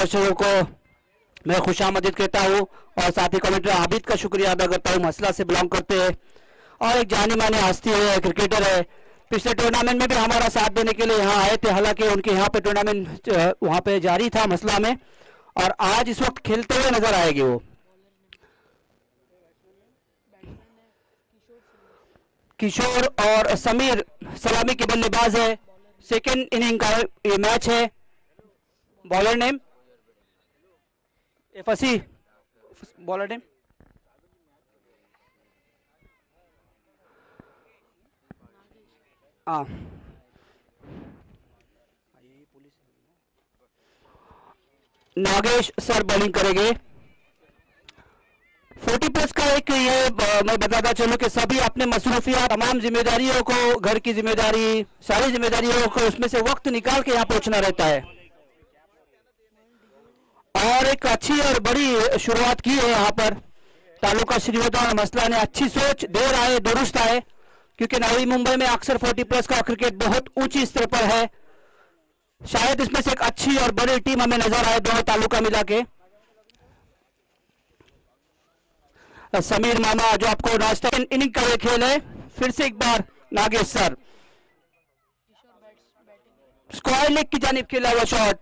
दर्शकों को मैं खुशामदीद कहता हूँ और साथ ही कमेंटर आबिद का शुक्रिया अदा करता हूँ। मसला से बिलोंग करते हैं और एक जानी मानी हस्ती है, क्रिकेटर है। पिछले टूर्नामेंट में भी हमारा साथ देने के लिए यहाँ आए थे, हालांकि उनके यहाँ पे टूर्नामेंट वहाँ पे जारी था मसला में, और आज इस वक्त खेलते हुए नजर आएगी वो। किशोर और समीर सलामी के बल्लेबाज है। सेकेंड इनिंग का ये मैच है। बॉलर नेम फसी, bowler name Nagesh sir bowling करेंगे। 40+ का एक ये मैं बताता चलूं कि सभी अपने मसरूफियात, तमाम जिम्मेदारियों को, घर की जिम्मेदारी, सारी जिम्मेदारियों को उसमें से वक्त निकाल के यहाँ पहुंचना रहता है। और एक अच्छी और बड़ी शुरुआत की है यहाँ पर तालुका श्रीवर्धन मसला ने। अच्छी सोच, देर आए दुरुस्त आए, क्योंकि नवी मुंबई में अक्सर 40+ का क्रिकेट बहुत ऊंची स्तर पर है। शायद इसमें से एक अच्छी और बड़ी टीम हमें नजर आए दोनों तालुका मिला के। समीर मामा जो आपको नाश्ता इनिंग का खेल है, फिर से एक बार नागेश सर, स्क्वायर लेग की जानिब खेला हुआ शॉट,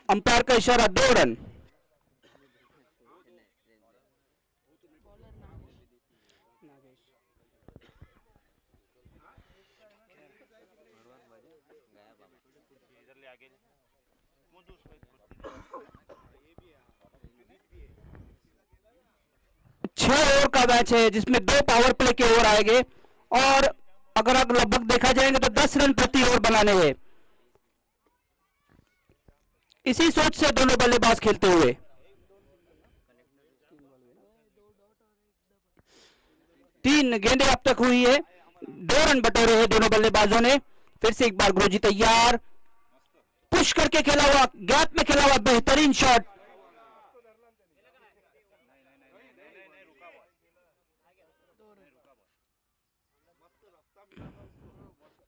अंपायर का इशारा 2 रन। ओवर का मैच है जिसमें 2 पावर प्ले के ओवर आएंगे, और अगर आप लगभग देखा जाएंगे तो 10 रन प्रति ओवर बनाने हैं। इसी सोच से दोनों बल्लेबाज खेलते हुए। 3 गेंदें अब तक हुई है, 2 रन बटोरे हैं दोनों बल्लेबाजों ने। फिर से एक बार गुरुजी तैयार, पुश करके खेला हुआ, गैप में खेला हुआ बेहतरीन शॉट।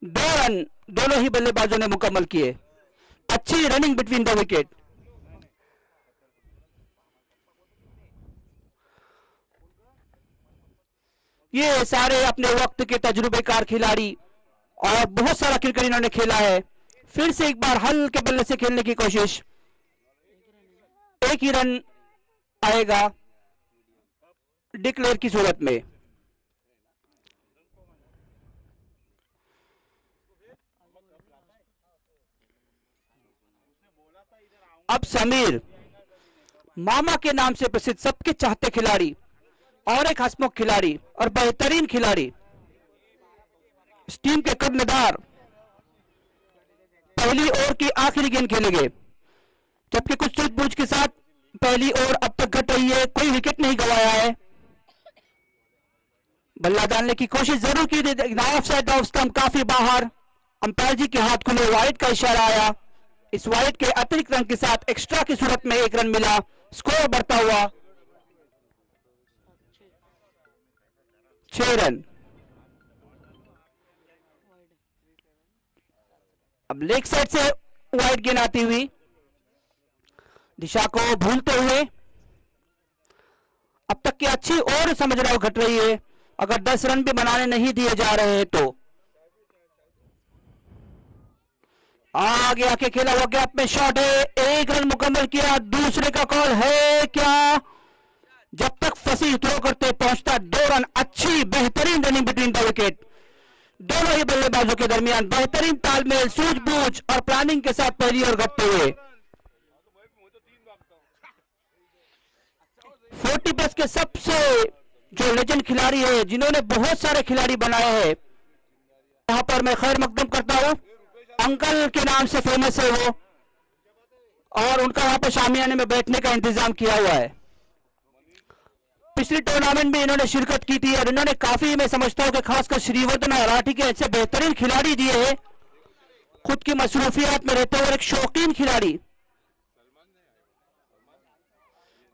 2 रन दोनों ही बल्लेबाजों ने मुकम्मल किए। अच्छी रनिंग बिटवीन द विकेट। ये सारे अपने वक्त के तजुर्बेकार खिलाड़ी और बहुत सारा क्रिकेट इन्होंने खेला है। फिर से एक बार हल्के बल्ले से खेलने की कोशिश, एक ही रन आएगा डिक्लेयर की सूरत में। अब समीर, मामा के नाम से प्रसिद्ध, सबके चाहते खिलाड़ी और एक हंसमुख खिलाड़ी और बेहतरीन खिलाड़ी, इस टीम के कर्णधार, पहली ओवर की आखिरी गेंद खेलेंगे, जबकि कुछ सूझबूझ के साथ पहली ओवर अब तक घट रही है, कोई विकेट नहीं गंवाया है। बल्ला डालने की कोशिश जरूर की, ऑफ साइड ऑफ स्टंप काफी बाहर। अंपायर जी के हाथ खुले, वाइड का इशारा आया। इस वाइड के अतिरिक्त रन के साथ एक्स्ट्रा की सूरत में 1 रन मिला। स्कोर बढ़ता हुआ 6 रन। अब लेग साइड से वाइड गेंद आती हुई, दिशा को भूलते हुए, अब तक की अच्छी और समझ रहा हो घट रही है। अगर 10 रन भी बनाने नहीं दिए जा रहे हैं तो आगे आके खेला हुआ गैप में शॉट है, 1 रन मुकम्मल किया। दूसरे का कॉल है क्या? जब तक फसी थ्रो करते पहुंचता 2 रन। अच्छी बेहतरीन रनिंग बिटवीन द विकेट, दोनों ही बल्लेबाजों के दरमियान बेहतरीन तालमेल, सूझबूझ और प्लानिंग के साथ पहली ओवर घटते हुए 40+ के सबसे जो लेजेंड खिलाड़ी है, जिन्होंने बहुत सारे खिलाड़ी बनाए हैं, यहां पर मैं खैर मकदम करता हूं। अंकल के नाम से फेमस है वो, और उनका वहां पर शामियाने में बैठने का इंतजाम किया हुआ है। पिछली टूर्नामेंट में इन्होंने शिरकत की थी और इन्होंने काफी, मैं समझता हूं कि खासकर श्रीवर्धन और राठी के ऐसे बेहतरीन खिलाड़ी दिए हैं। खुद की मसरूफियात में रहते हुए एक शौकीन खिलाड़ी।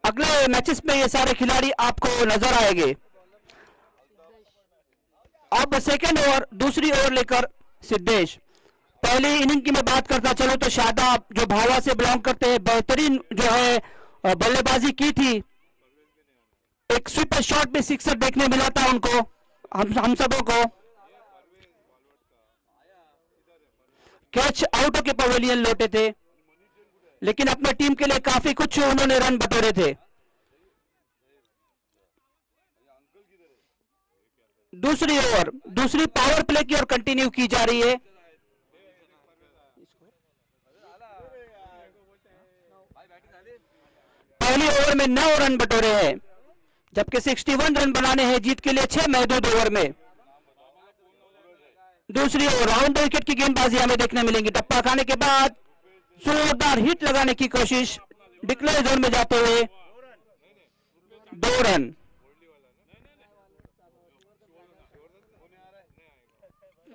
अगले मैचेस में ये सारे खिलाड़ी आपको नजर आएंगे। अब सेकेंड ओवर, दूसरी ओवर लेकर सिद्धेश, पहली इनिंग की मैं बात करता चलूं तो शादाब जो भावा से बिलोंग करते हैं, बेहतरीन जो है बल्लेबाजी की थी। एक स्वीपर शॉट भी सिक्सर देखने मिला था उनको, हम सबों को। कैच आउट के पवेलियन लौटे थे, लेकिन अपने टीम के लिए काफी कुछ उन्होंने रन बटोरे थे। दूसरी ओवर, दूसरी पावर प्ले की ओर कंटिन्यू की जा रही है। पहली ओवर में 9 रन बटोरे हैं, जबकि 61 रन बनाने हैं जीत के लिए 6 महदूद ओवर में। दूसरी ओवर राउंड विकेट की गेंदबाजी हमें देखने मिलेंगी। टप्पा खाने के बाद जोरदार हिट लगाने की कोशिश, डिक्लेयर जोन में जाते हुए 2 रन।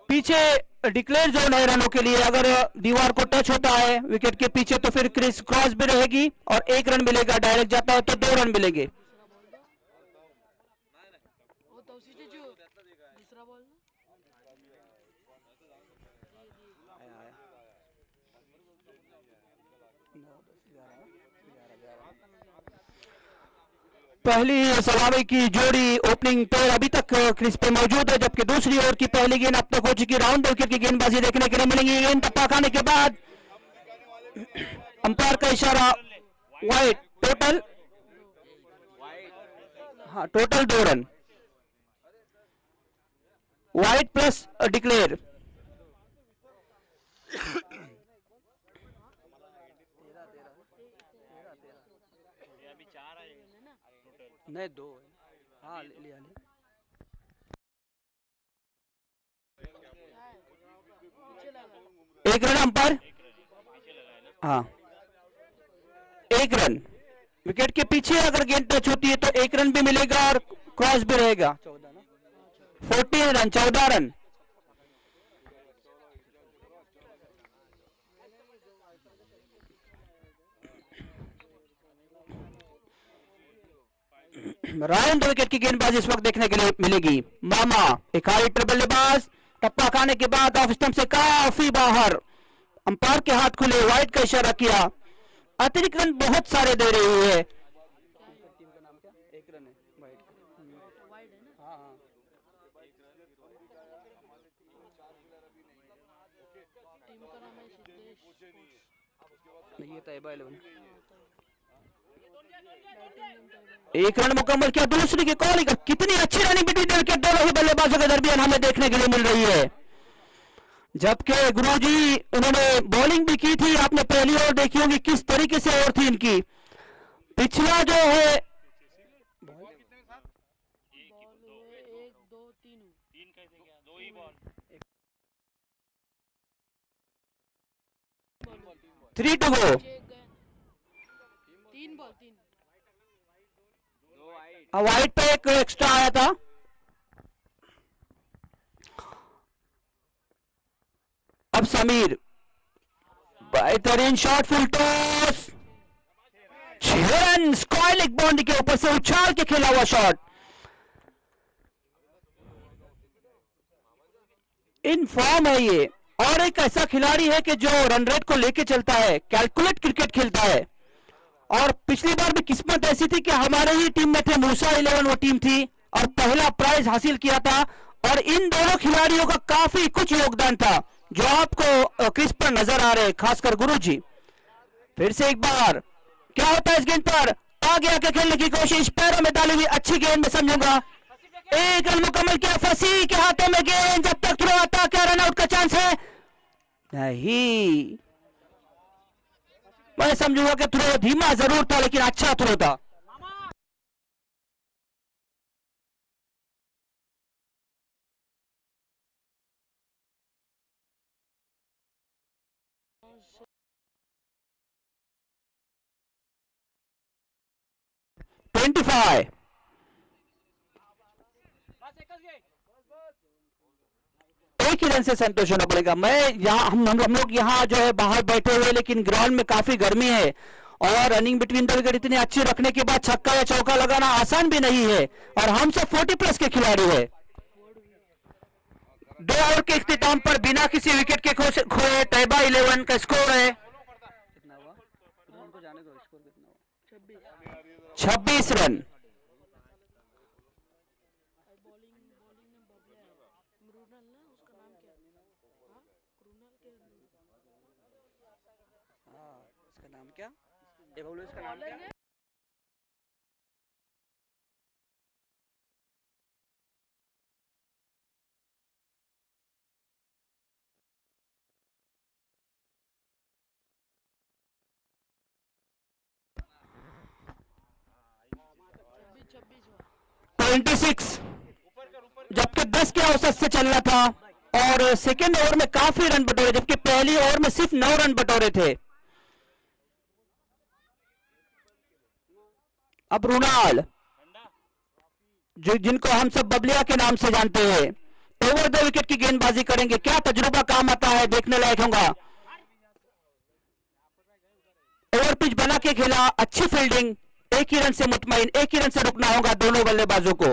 पीछे डिक्लेयर जोन है रनों के लिए, अगर दीवार को टच होता है विकेट के पीछे तो फिर क्रिस क्रॉस भी रहेगी और 1 रन मिलेगा। डायरेक्ट जाता है तो 2 रन मिलेंगे। पहली सलामी की जोड़ी ओपनिंग पेयर अभी तक क्रीज पे मौजूद है, जबकि दूसरी ओवर की पहली गेंद अब तक हो चुकी। राउंड विकेट की गेंदबाजी देखने के लिए मिलेंगी। गेंद टप्पा खाने के बाद अंपायर का इशारा, वाइड, टोटल, हाँ total 2 run, wide plus declare. नहीं 2, हाँ लिया ले। एक रन अंपायर, हाँ 1 रन। विकेट के पीछे अगर गेंद टच होती है तो 1 रन भी मिलेगा और क्रॉस भी रहेगा। 14 रन, 14 रन। राउंड विकेट की गेंदबाजी इस वक्त देखने के लिए मिलेगी। मामा एक हाई ट्रिपल बल्लेबाज, टप्पा खाने के बाद ऑफ स्टंप से काफी बाहर, अंपायर के हाथ खुले, वाइड का इशारा किया। अतिरिक्त रन बहुत सारे दे रही है। टीम का नाम क्या? 1 रन है वाइड है ना? हाँ टीम का नाम है सिद्धेश, ये तैयबा 11। 1 रन मुकम्मल किया। दूसरी की कॉल, कितनी अच्छी रनिंग बिटवीन विकेट दोनों ही बल्लेबाजों के दरमियान हमें देखने के लिए मिल रही है। जबकि गुरुजी उन्होंने बॉलिंग भी की थी, आपने पहली ओवर देखी होगी किस तरीके से ओवर थी इनकी। पिछला जो है 3 to go, 3 बॉल, 3 वाइड पे एक एक्स्ट्रा आया था। अब समीर, बेहतरीन shot, full toss, 6 run, square boundary के ऊपर से उछाल के खेला हुआ शॉट। इन फॉर्म है ये, और एक ऐसा खिलाड़ी है कि जो रन रेट को लेके चलता है, कैलकुलेट क्रिकेट खेलता है। और पिछली बार भी किस्मत ऐसी थी कि हमारे ही टीम में थे, मूसा 11 वो टीम थी और पहला प्राइज हासिल किया था। और इन दोनों खिलाड़ियों का काफी कुछ योगदान था जो आपको क्रिस पर नजर आ रहे, खासकर गुरुजी। फिर से एक बार क्या होता है इस गेंद पर, आगे आके खेलने की कोशिश, पैरों में डाली हुई अच्छी गेंद में समझूंगा। 1 रन मुकम्मल किया, फसी के हाथों में गेंद, जब तक थ्रो आता क्या रन आउट का चांस है? नहीं, मैं समझूंगा कि थ्रो धीमा जरूर था लेकिन अच्छा थ्रो था। एक ही रन से संतोष होना पड़ेगा। मैं यहाँ हम लोग यहाँ जो है बाहर बैठे हुए, लेकिन ग्राउंड में काफी गर्मी है और रनिंग बिटवीन द विकेट इतनी अच्छी रखने के बाद छक्का या चौका लगाना आसान भी नहीं है, और हम सब 40 प्लस के खिलाड़ी है। दो ओवर के इख्तिताम पर बिना किसी विकेट के खोए तैयबा 11 का स्कोर है। कितना हुआ? उनको जाने दो, स्कोर कितना हुआ? 26 रन। इसका नाम क्या? ये बोलो, इसका नाम क्या? ट्वेंटी सिक्स, जबकि 10 के औसत से चल रहा था और सेकेंड ओवर में काफी रन बटोरे, जबकि पहली ओवर में सिर्फ 9 रन बटोरे थे। अब रुणाल, जिनको हम सब बबलिया के नाम से जानते हैं, ओवर द विकेट की गेंदबाजी करेंगे। क्या तजुर्बा काम आता है, देखने लायक होगा। ओवर पिच बना के खेला, अच्छी फील्डिंग, एक ही रन से मुतमईन, एक ही रन से रुकना होगा दोनों बल्लेबाजों को।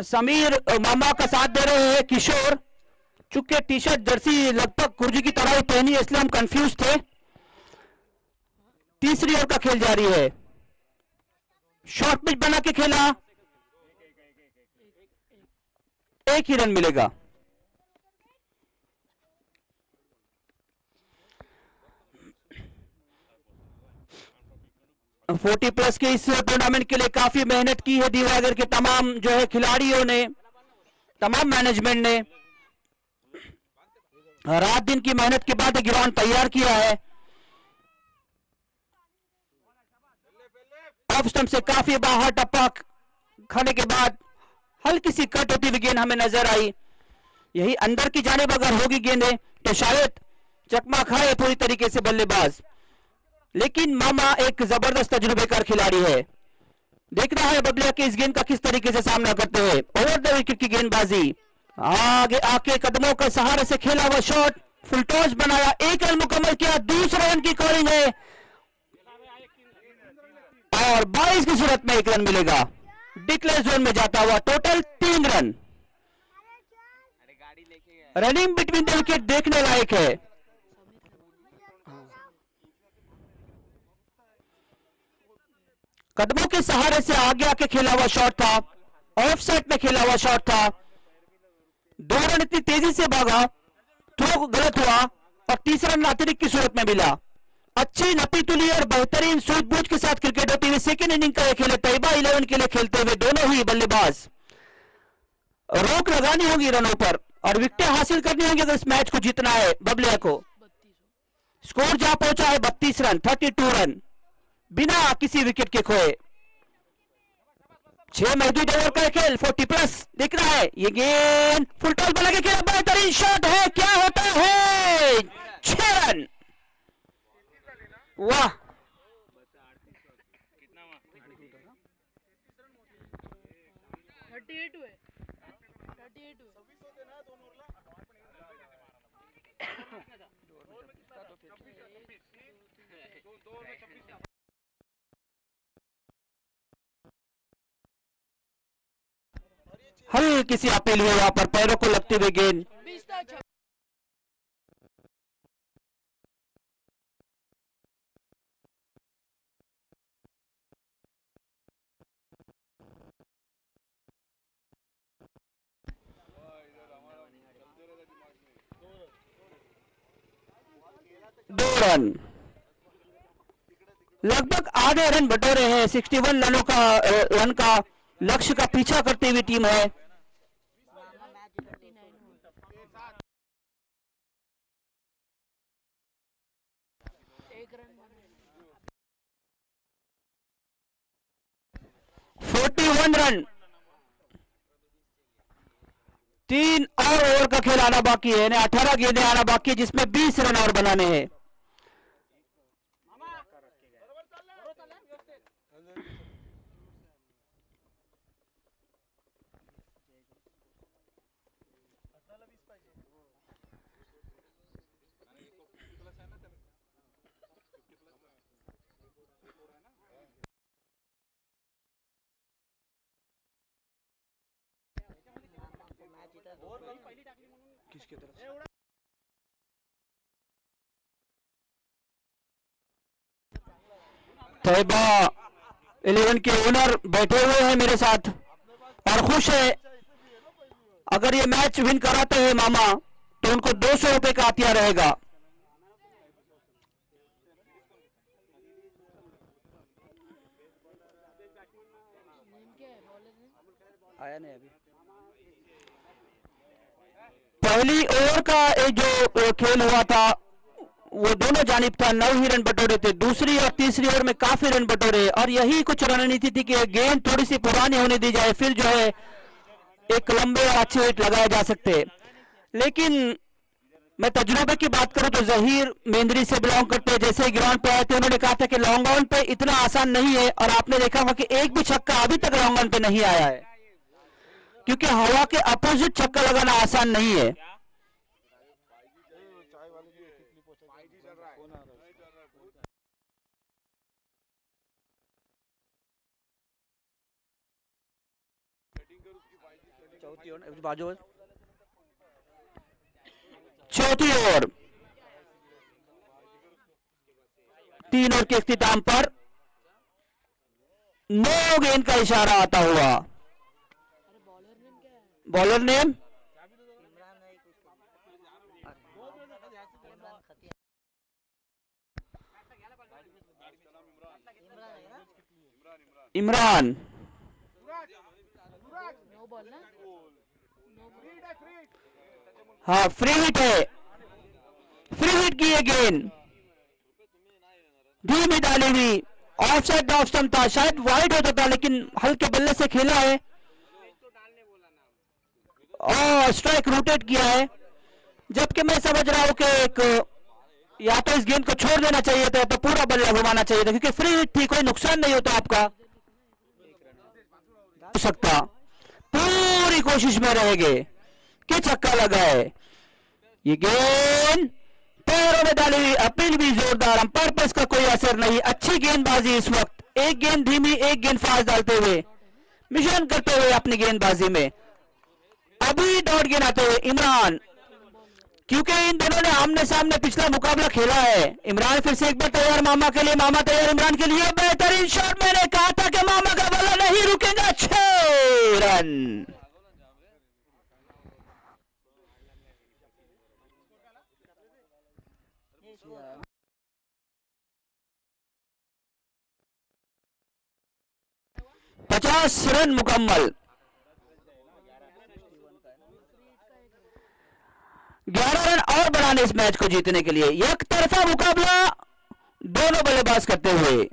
समीर मामा का साथ दे रहे हैं किशोर, चूंकि टी शर्ट जर्सी लगभग कुर्जी की तरह ही पहनी है, इसलिए हम कंफ्यूज थे। तीसरी ओवर का खेल जारी है, शॉर्ट पिच बना के खेला, एक ही रन मिलेगा। फोर्टी प्लस के इस टूर्नामेंट के लिए काफी मेहनत की है दीवागर के तमाम जो है खिलाड़ियों ने, तमाम मैनेजमेंट ने रात दिन की मेहनत के बाद ग्राउंड तैयार किया है। ऑफ स्टंप से काफी बाहर टप्पा खाने के बाद हल्की सी कट होती हुई गेंद हमें नजर आई। यही अंदर की जानिब अगर होगी गेंदें तो शायद चकमा खाए पूरी तरीके से बल्लेबाज, लेकिन मामा एक जबरदस्त तजुर्बेकार खिलाड़ी है। देखना है बबलिया के इस गेंद का किस तरीके से सामना करते हैं। ओवर द विकेट की गेंदबाजी, आगे आके कदमों के सहारे से खेला हुआ शॉट, फुल टॉस बनाया, एक रन मुकम्मल किया, दूसरे रन की कॉलिंग है और 22 की सूरत में एक रन मिलेगा। डिक्लेयर जोन में जाता हुआ total 3 run. Running between the wicket देखने लायक है। कदमों के सहारे से आगे आके खेला हुआ शॉट था, ऑफ साइड में खेला हुआ शॉट था। 2 रन इतनी तेजी से भागा, थ्रो गलत हुआ और तीसरा रन अतिरिक्त की सूरत में मिला। अच्छी नपी तुली और बेहतरीन सूझबूझ के साथ क्रिकेट होती हुई सेकेंड इनिंग का खेले तैयबा 11 के लिए खेलते हुए दोनों ही बल्लेबाज। रोक लगानी होगी रनों पर और विकेटें हासिल करनी होगी अगर इस मैच को जीतना है बबलिया को। स्कोर जहां पहुंचा है 32 रन, 32 रन बिना किसी विकेट के खोए। 6 महदूद ओवर का खेल, 40 प्लस दिख रहा है। ये गेंद फुल टॉस बना के खेला, बेहतरीन शॉट है, क्या होता है, 6 रन। वाह, हल्की सी अपील हुई वहां पर, पैरों को लगते हुए गेंद। दो रन, लगभग आधे रन बटोरे हैं। 61 रन का लक्ष्य का पीछा करती हुई टीम है। रन, 3 और ओवर का खेल आना बाकी है, 18 गेंदें आना बाकी है, जिसमें 20 रन और बनाने हैं। किसकी तरफ से? तैयबा 11 के ओनर बैठे हुए हैं मेरे साथ और खुश है। अगर ये मैच विन कराते हैं मामा तो उनको 200 रुपए का आतिया रहेगा। आया नहीं अभी। पहली ओवर का एक जो खेल हुआ था वो दोनों जानिब था, 9 ही रन बटोरे थे। दूसरी और तीसरी ओवर में काफी रन बटोरे और यही कुछ रणनीति थी कि गेंद थोड़ी सी पुरानी होने दी जाए, फिर जो है एक लंबे और अच्छे हिट लगाए जा सकते। लेकिन मैं तजुर्बे की बात करूं तो जहीर मेंदरी से बिलोंग करते हैं। जैसे ही ग्राउंड पे आए थे उन्होंने कहा था कि लॉन्ग ऑन पे इतना आसान नहीं है, और आपने देखा होगा कि एक भी छक्का अभी तक लॉन्ग ऑन पे नहीं आया है, क्योंकि हवा के अपोजिट छक्का लगाना आसान नहीं है। चौथी ओवर 3 ओवर के इख्तिताम पर नो गेंद का इशारा आता हुआ। Bowler name Imran. हाँ फ्री हिट है, फ्री हिट की है गेंद, धीमी डाली हुई, ऑफ साइड ऑफ स्टंप था, शायद वाइड होता था लेकिन हल्के बल्ले से खेला है और स्ट्राइक रोटेट किया है। जबकि मैं समझ रहा हूं कि एक या तो इस गेंद को छोड़ देना चाहिए था, तो पूरा बल्ला घुमाना चाहिए था, क्योंकि फ्री हिट थी, कोई नुकसान नहीं होता आपका हो सकता। पूरी कोशिश में रहेंगे कि छक्का लगा है। ये गेंद पैरों में डाली हुई, अपील भी जोरदार, अंपायर पर इसका कोई असर नहीं। अच्छी गेंदबाजी इस वक्त, एक गेंद धीमी एक गेंद फास्ट डालते हुए, मिशन करते हुए अपनी गेंदबाजी में। अभी डॉट गेंद आते हुए इमरान, क्योंकि इन दोनों ने आमने सामने पिछला मुकाबला खेला है। इमरान फिर से एक बार तैयार मामा के लिए, मामा तैयार इमरान के लिए। बेहतरीन शॉट, मैंने कहा था कि मामा का बल्ला नहीं रुकेगा। 6 रन। पचास रन मुकम्मल। 11 रन और बनाने इस मैच को जीतने के लिए। एक तरफा मुकाबला दोनों बल्लेबाज करते हुए।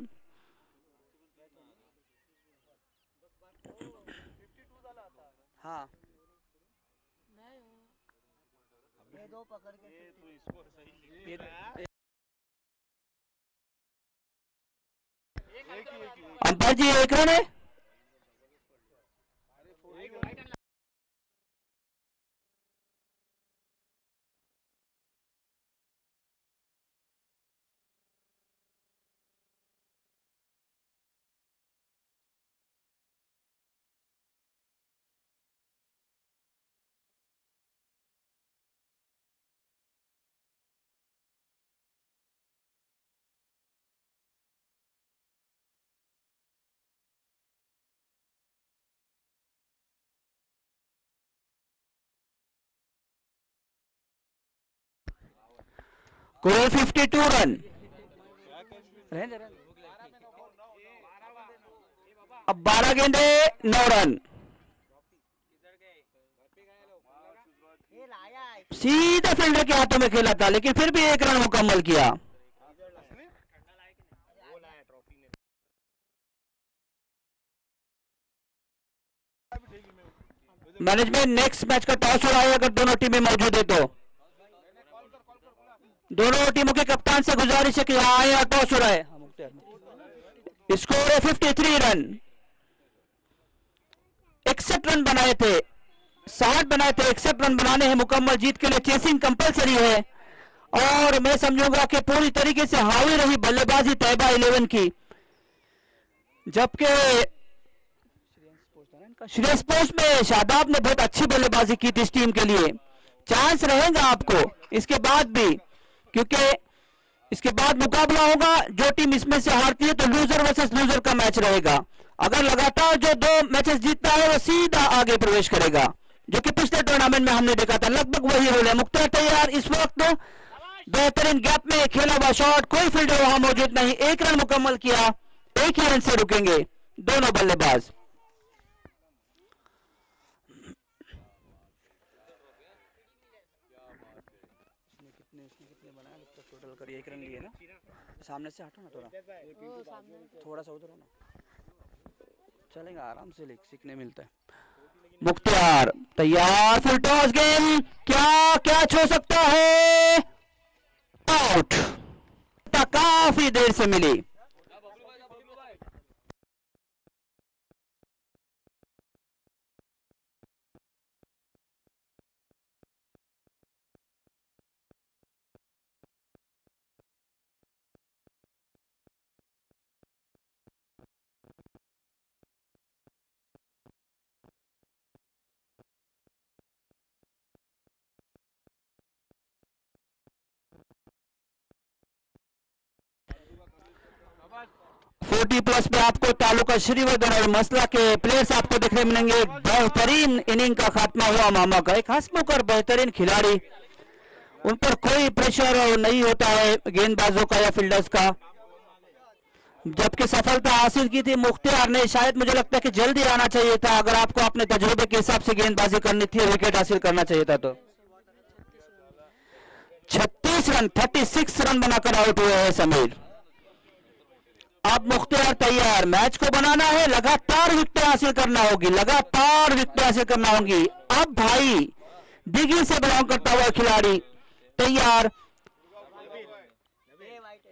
हाँ अंपायर जी, 1 रन है। कुल 52 रन। अब 12 गेंदे 9 रन। सीधा फील्डर के हाथों में खेला था, लेकिन फिर भी 1 रन मुकम्मल किया। मैनेजमेंट नेक्स्ट मैच का टॉस हो रहा है, अगर दोनों टीमें मौजूद है तो। दोनों टीमों के कप्तान से गुजारिश है कि यहाँ आए और टॉस हो रहा है। स्कोर है 53 रन। 61 रन बनाए थे, 60 बनाए थे, 61 रन बनाने हैं मुकम्मल। जीत के लिए चेसिंग कंपलसरी है, और मैं समझूंगा कि पूरी तरीके से हावी रही बल्लेबाजी तैयबा 11 की। जबकि श्रेयस पोस्ट में शादाब ने बहुत अच्छी बल्लेबाजी की थी इस टीम के लिए। चांस रहेगा आपको इसके बाद भी, क्योंकि इसके बाद मुकाबला होगा। जो टीम इसमें से हारती है तो लूजर वर्सेस लूजर का मैच रहेगा। अगर लगातार जो 2 मैचेस जीतता है वो सीधा आगे प्रवेश करेगा, जो कि पिछले टूर्नामेंट में हमने देखा था। लगभग वही रोल है। मुख्तार तैयार, इस वक्त बेहतरीन गैप में खेला हुआ शॉट, कोई फील्डर वहां मौजूद नहीं। 1 रन मुकम्मल किया, 1 ही रन से रुकेंगे दोनों बल्लेबाज। टोटल करिए 1 रन लिए ना। सामने से हटो ना, थोड़ा सा उधर हो ना, चलेगा आराम से, सीखने मिलता है। मुख्तार तैयार, फुल टॉस गेम, क्या कैच हो सकता है? आउट, काफी देर से मिली। प्लस में आपको तालुका श्रीवर्धन और मसला के प्लेयर्स आपको देखने मिलेंगे। बेहतरीन इनिंग का खात्मा हुआ मामा का। एक हंसमुख और बेहतरीन खिलाड़ी, उन पर कोई प्रेशर नहीं होता है गेंदबाजों का या फील्डर्स का। जबकि सफलता हासिल की थी मुख्तियार ने, शायद मुझे लगता है कि जल्दी आना चाहिए था। अगर आपको अपने तजुर्बे के हिसाब से गेंदबाजी करनी थी, विकेट हासिल करना चाहिए था। तो 36 रन 36 रन बनाकर आउट हुए हैं समीर। अब मुख्तियार तैयार, मैच को बनाना है, लगातार विकेट हासिल करना होगी, लगातार विकेट हासिल करना होगी। अब भाई दिग्गी से बिलोंग करता हुआ खिलाड़ी तैयार,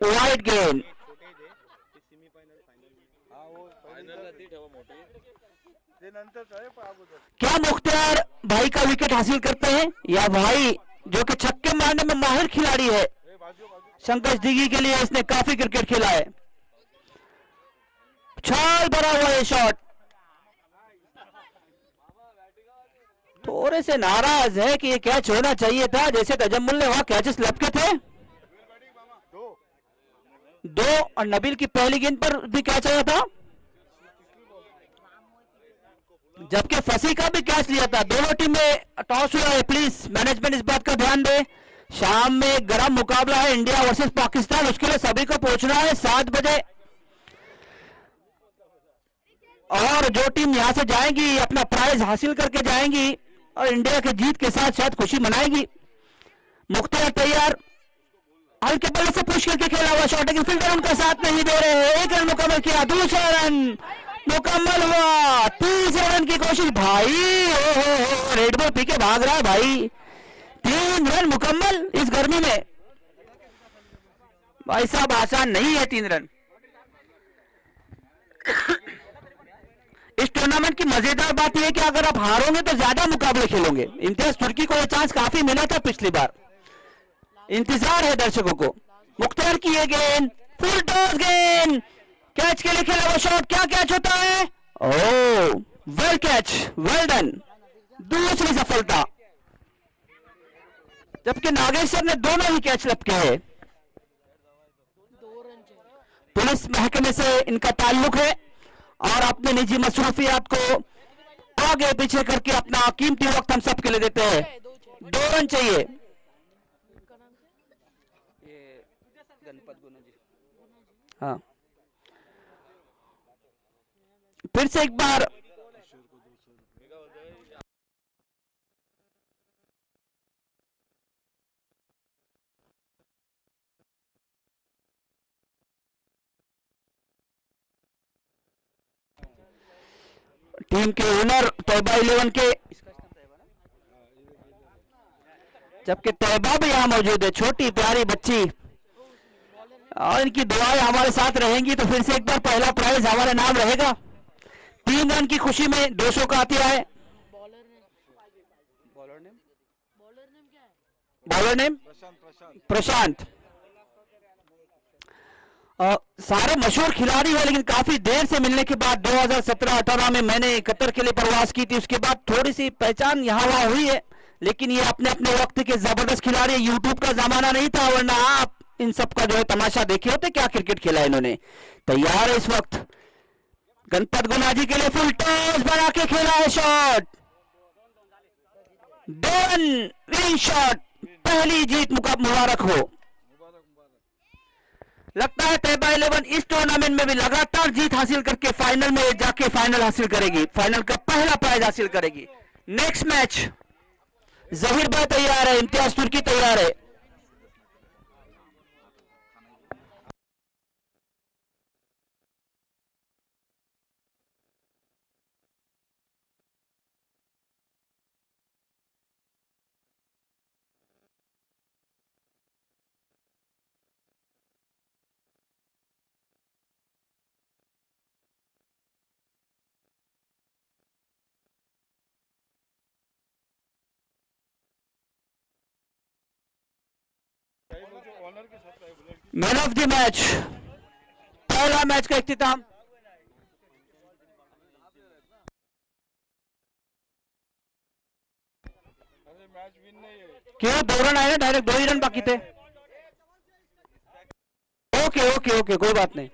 वाइड गेंद, क्या मुख्तियार भाई का विकेट हासिल करते हैं या भाई जो कि छक्के मारने में माहिर खिलाड़ी है, शंकर दिग्गी के लिए इसने काफी क्रिकेट खेला है। छाल भरा हुआ ये शॉट, थोड़े से नाराज है कि ये कैच होना चाहिए था। जैसे तजम्मुल ने वहां कैचेस लपके थे 2 और नबील की पहली गेंद पर भी कैच आया था, जबकि फसी का भी कैच लिया था। दोनों टीम में टॉस हुआ है। प्लीज मैनेजमेंट इस बात का ध्यान दे, शाम में गर्म मुकाबला है इंडिया वर्सेस पाकिस्तान, उसके लिए सभी को पहुंचना है 7 बजे। और जो टीम यहां से जाएगी अपना प्राइज हासिल करके जाएंगी और इंडिया के जीत के साथ शायद खुशी मनाएगी। मुख्तियार तैयार, हल्के बल्ले से पुश करके खेला हुआ शॉट, लेकिन फील्डर उनका साथ नहीं दे रहे हैं। 1 रन मुकम्मल किया, दूसरा रन मुकम्मल हुआ, तीसरे रन की कोशिश। भाई रेड बॉल पी के भाग रहा है भाई। 3 रन मुकम्मल इस गर्मी में, भाई साहब आसान नहीं है 3 रन। इस टूर्नामेंट की मजेदार बात यह है कि अगर आप हारोगे तो ज्यादा मुकाबले खेलोगे। इम्तियाज तुर्की को यह चांस काफी मिला था पिछली बार, इंतजार है दर्शकों को। मुख्तार की ये गेंद, फुल टॉस गेंद, कैच के लिए खेला हुआ शॉट, क्या कैच होता है? ओह वेल कैच, वेल डन, दूसरी सफलता। जबकि नागेश्वर ने दोनों ही कैच लपके हैं। पुलिस महकमे से इनका ताल्लुक है और अपने निजी मसरूफियात को आगे पीछे करके अपना कीमती वक्त हम सबके लिए देते हैं। 2 रन चाहिए। ये गणपत गुना जी, हाँ फिर से एक बार टीम के ओनर तैयबा 11 के, जबकि तैयबा भी यहाँ मौजूद है, छोटी प्यारी बच्ची, और इनकी दुआएं हमारे साथ रहेंगी तो फिर से एक बार पहला प्राइज हमारा नाम रहेगा। 3 रन की खुशी में 200 का आती है। बॉलर नेम प्रशांत। सारे मशहूर खिलाड़ी है, लेकिन काफी देर से मिलने के बाद 2017-18 में मैंने कतर के लिए प्रवास की थी, उसके बाद थोड़ी सी पहचान यहाँ वहां हुई है, लेकिन ये अपने अपने वक्त के जबरदस्त खिलाड़ी, यूट्यूब का जमाना नहीं था, वरना आप इन सब का जो है तमाशा देखे होते, क्या क्रिकेट खेला इन्होंने। तैयार है इस वक्त गणपत गुनाजी के लिए, फुल टॉस बना के खेला है शॉट, 2 रन विनिंग शॉट, पहली जीत मुबारक हो। लगता है तैयबा 11 इस टूर्नामेंट में भी लगातार जीत हासिल करके फाइनल में जाके फाइनल हासिल करेगी, फाइनल का पहला प्राइज हासिल करेगी। नेक्स्ट मैच जहीर भाई तैयार है, इम्तियाज तुर्की तैयार है। मैन ऑफ द मैच, पहला मैच का इख्तिताम। क्यों 2 रन आए ना, डायरेक्ट 2 ही रन बाकी थे। ओके ओके ओके कोई बात नहीं।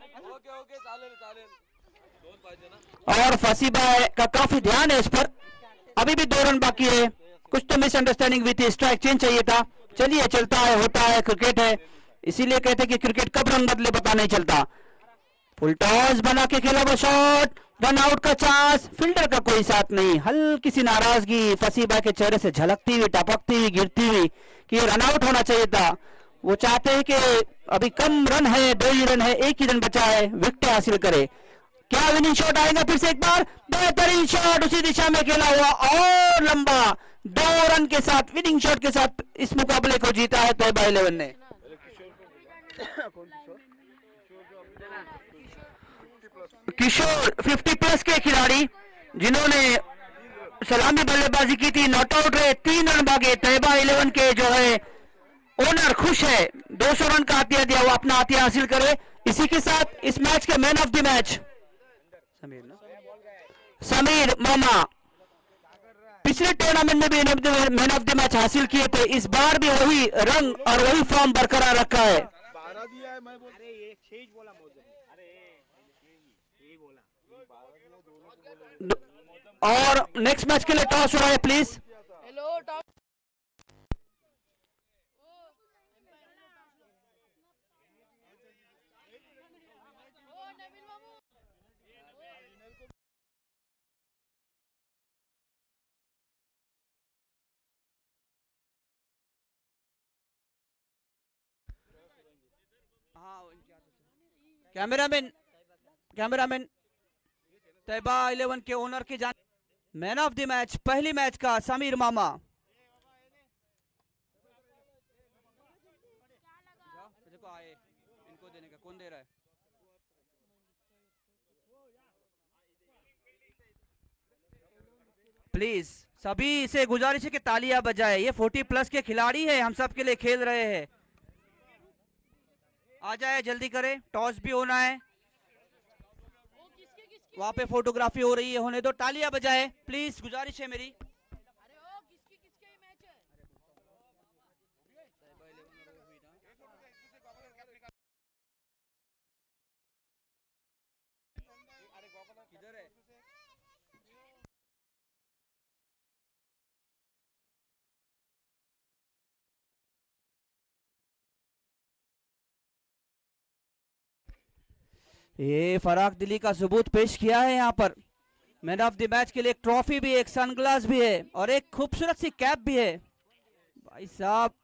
और फसीबा का काफी ध्यान है इस पर, अभी भी 2 रन बाकी है, कुछ तो मिसअंडरस्टैंडिंग हुई थी, स्ट्राइक चेंज चाहिए था। चलिए चलता है, होता है, क्रिकेट है, इसीलिए कहते हैं कि क्रिकेट कब रंग बदले पता नहीं चलता। फुल टॉस बना के खेला वो शॉट, 1 आउट का चांस, फील्डर का कोई साथ नहीं, हल्की सी नाराजगी फसीबा के चेहरे से झलकती हुई, टपकती हुई, गिरती हुई कि ये रन आउट होना चाहिए था। वो चाहते हैं कि अभी कम रन है, 2 ही रन है, 1 ही रन बचा है, विकेट हासिल करे। क्या विनिंग शॉट आएगा फिर से एक बार, बेहतरीन शॉट उसी दिशा में खेला हुआ और लंबा, 2 रन के साथ विनिंग शॉट के साथ इस मुकाबले को जीता है तैयबा 11 ने। किशोर 50 प्लस के खिलाड़ी जिन्होंने सलामी बल्लेबाजी की थी, नॉट आउट रहे, 3 रन भागे। तैयबा 11 के जो है ओनर खुश है, 200 रन का आतिया दिया, वो अपना आतिया हासिल करे। इसी के साथ इस मैच के man of the match Sameer मामा, पिछले टूर्नामेंट में भी मैन ऑफ द मैच हासिल किए थे, इस बार भी वही रंग और वही फॉर्म बरकरार रखा है। और नेक्स्ट मैच के लिए टॉस हो रहा है प्लीज। कैमरामैन तैयबा 11 के ओनर की जान, मैन ऑफ द मैच पहली मैच का समीर मामा। देखो आए, इनको देने का कौन दे रहा है? प्लीज सभी से गुजारिश है कि तालियां बजाए, ये 40 प्लस के खिलाड़ी है, हम सब के लिए खेल रहे हैं। आ जाए, जल्दी करें, टॉस भी होना है, वहां पे फोटोग्राफी हो रही है, होने दो, तालियां बजाए प्लीज, गुजारिश है मेरी। ये फराक दिली का सबूत पेश किया है यहाँ पर। मैन ऑफ द मैच के लिए एक ट्रॉफी भी, एक सनग्लास भी है और एक खूबसूरत सी कैप भी है। भाई साहब